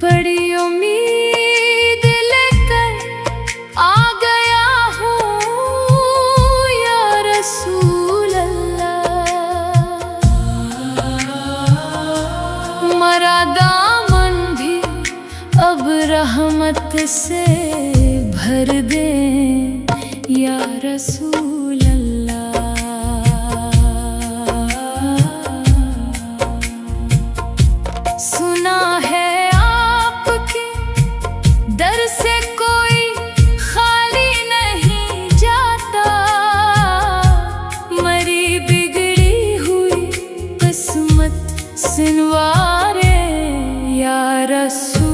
بڑی امید لے کر آ گیا ہوں یا رسول اللہ، مرا دامن بھی اب رحمت سے بھر دیں یا رسول اللہ۔ سنا ہے آپ کے در سے کوئی خالی نہیں جاتا، مری بگڑی ہوئی قسمت سنوارے یا رسول